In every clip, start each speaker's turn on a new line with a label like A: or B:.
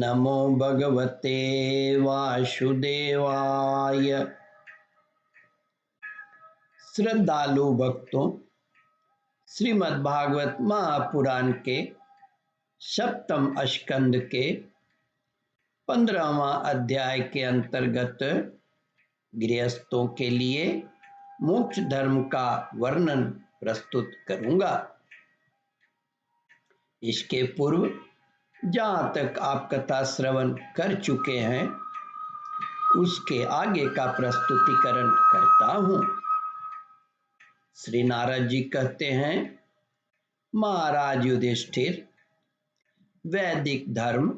A: नमो भगवते वासुदेवाय। श्रद्धालु भक्तों, श्रीमद्भागवत महापुराण के सप्तम स्कंद के 15वां अध्याय के अंतर्गत गृहस्थों के लिए मोक्ष धर्म का वर्णन प्रस्तुत करूंगा। इसके पूर्व जहाँ तक आप कथा श्रवण कर चुके हैं उसके आगे का प्रस्तुतिकरण करता हूँ। श्री नारद जी कहते हैं, महाराज युधिष्ठिर, वैदिक धर्म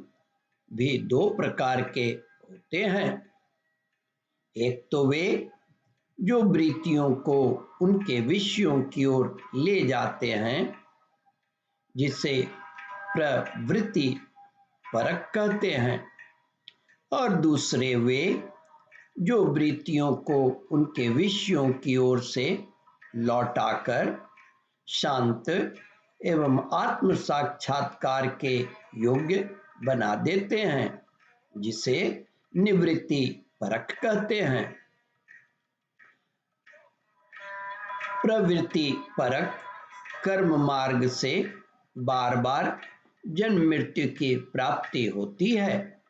A: भी दो प्रकार के होते हैं। एक तो वे जो वृत्तियों को उनके विषयों की ओर ले जाते हैं, जिसे प्रवृत्ति परक कहते हैं, और दूसरे वे जो वृत्तियों को उनके विषयों की ओर से लौटाकर शांत एवं आत्म साक्षात्कार के योग्य बना देते हैं, जिसे निवृत्ति परक कहते हैं। प्रवृत्ति परक कर्म मार्ग से बार बार जन्म मृत्यु की प्राप्ति होती है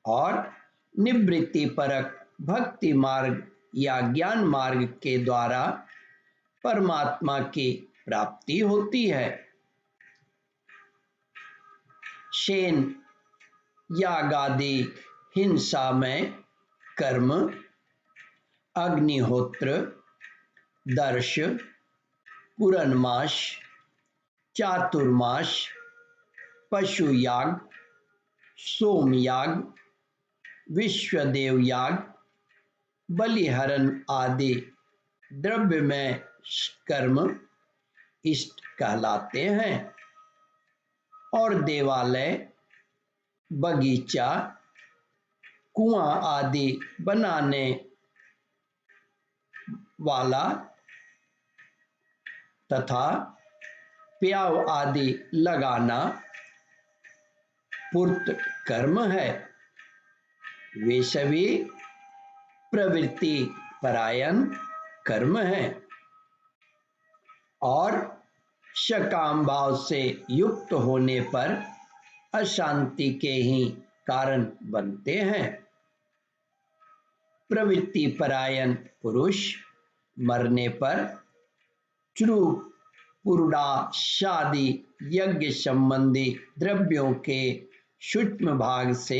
A: और निवृत्ति परक भक्ति मार्ग या ज्ञान मार्ग के द्वारा परमात्मा की प्राप्ति होती है। शेन यागादि हिंसा में कर्म, अग्निहोत्र, दर्श, पूर्णमास, चातुर्मास, पशु याग, सोमयाग, विश्वदेव याग, बलिहरण आदि द्रव्यमय कर्म इष्ट कहलाते हैं और देवालय, बगीचा, कुआं आदि बनाने वाला तथा प्याव आदि लगाना पूर्त कर्म है। वे सभी प्रवृत्ति परायण कर्म है और सकाम भाव से युक्त होने पर अशांति के ही कारण बनते हैं। प्रवृत्ति परायण पुरुष मरने पर पुरुषादि यज्ञ संबंधी द्रव्यों के सूक्ष्म भाग से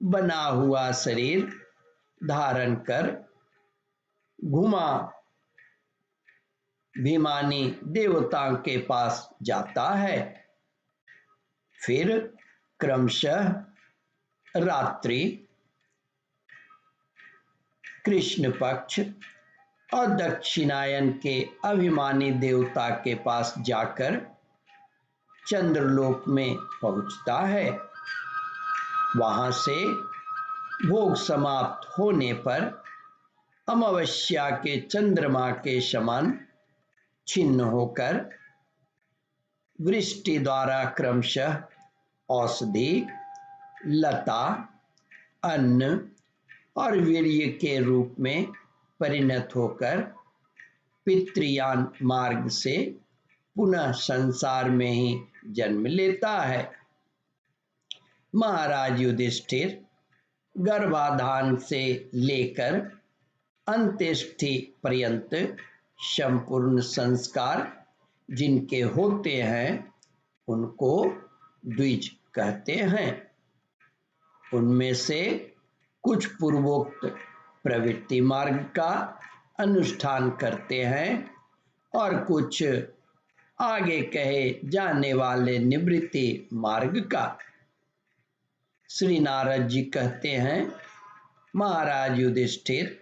A: बना हुआ शरीर धारण कर घुमाभिमानी देवताओं के पास जाता है। फिर क्रमशः रात्रि, कृष्ण पक्ष और दक्षिणायन के अभिमानी देवता के पास जाकर चंद्रलोक में पहुंचता है। वहां से भोग समाप्त होने पर अमावस्या के चंद्रमा के समान छिन्न होकर वृष्टि द्वारा क्रमशः औषधि, लता, अन्न और वीर्य के रूप में परिणत होकर पितृयान मार्ग से पुनः संसार में ही जन्म लेता है। महाराज युधिष्ठिर, गर्भाधान से लेकर अंत्येष्टि पर्यंत संपूर्ण संस्कार जिनके होते हैं उनको द्विज कहते हैं। उनमें से कुछ पूर्वोक्त प्रवृत्ति मार्ग का अनुष्ठान करते हैं और कुछ आगे कहे जाने वाले निवृत्ति मार्ग का। श्री नारद जी कहते हैं, महाराज युधिष्ठिर,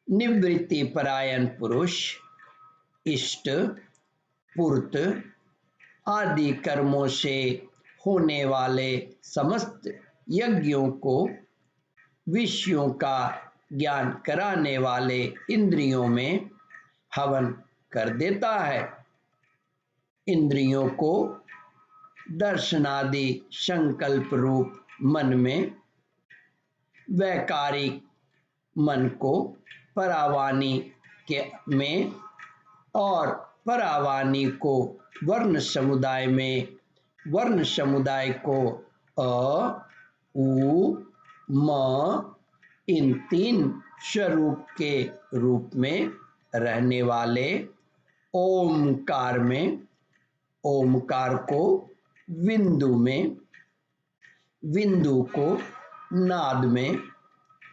A: निवृत्ति परायण पुरुष इष्ट, पूर्त आदि कर्मों से होने वाले समस्त यज्ञों को विषयों का ज्ञान कराने वाले इंद्रियों में हवन कर देता है। इंद्रियों को दर्शनादि संकल्प रूप मन में, वैकारिक मन को परावाणी के में और परावाणी को वर्ण समुदाय में, वर्ण समुदाय को अ, उ, म इन 3 स्वरूप के रूप में रहने वाले ओमकार में, ओमकार को विंदु में, विंदु को नाद में,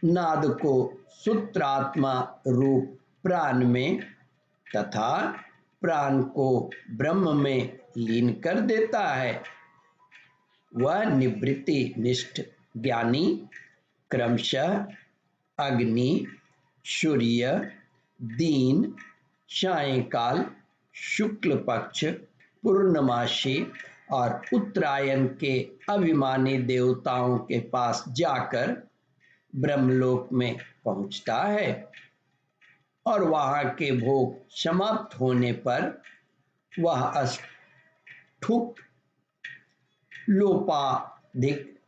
A: नाद को सूत्रात्मा रूप प्राण में तथा प्राण को ब्रह्म में लीन कर देता है। वह निवृत्ति निष्ठ ज्ञानी क्रमशः अग्नि, सूर्य, दीन, सायंकाल, शुक्ल पक्ष, पूर्णमासी और उत्तरायण के अभिमानी देवताओं के पास जाकर ब्रह्मलोक में पहुंचता है और वहां के भोग समाप्त होने पर वह अष्टुक लोपाधिक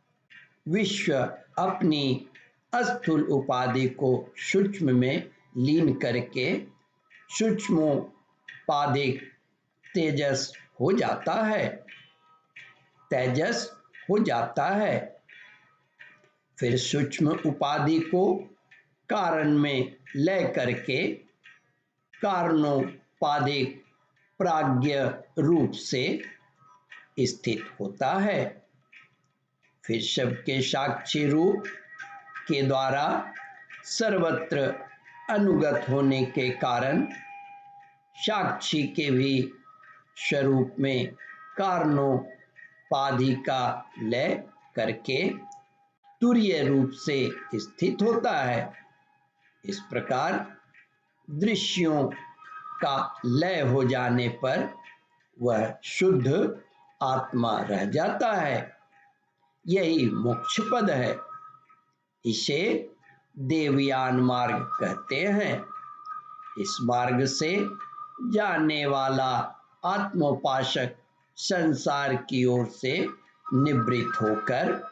A: विश्व अपनी स्थूल उपाधि को सूक्ष्म में लीन करके सूक्ष्मोपाधिक तेजस हो जाता है, तेजस हो जाता है। फिर सूक्ष्म उपाधि को कारण में लय करके कारणोपाधिक प्राज्ञ रूप से स्थित होता है। फिर सबके साक्षी रूप के द्वारा सर्वत्र अनुगत होने के कारण साक्षी के भी स्वरूप में कारणोपाधि का लय करके तुरीय रूप से स्थित होता है। इस प्रकार दृश्यों का लय हो जाने पर वह शुद्ध आत्मा रह जाता है। यही मोक्ष पद है। इसे देवयान मार्ग कहते हैं। इस मार्ग से जाने वाला आत्मोपासक संसार की ओर से निवृत्त होकर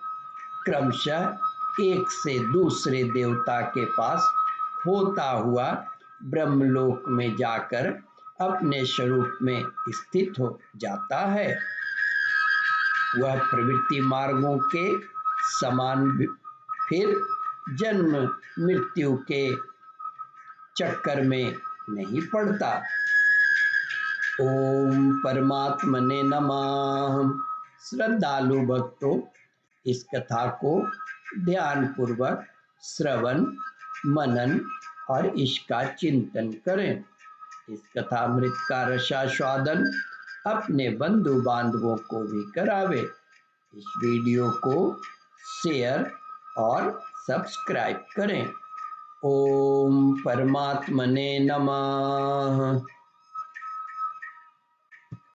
A: क्रमशः एक से दूसरे देवता के पास होता हुआ ब्रह्मलोक में जाकर अपने स्वरूप में स्थित हो जाता है। वह प्रवृत्ति मार्गों के समान फिर जन्म मृत्यु के चक्कर में नहीं पड़ता। ओम परमात्मने नमः। श्रद्धालु भक्तों, इस कथा को ध्यान पूर्वक श्रवण मनन और इसका चिंतन करें। इस कथामृत का रसास्वादन अपने बंधु बांधवों को भी करावे। इस वीडियो को शेयर और सब्सक्राइब करें। ओम परमात्मने नमः।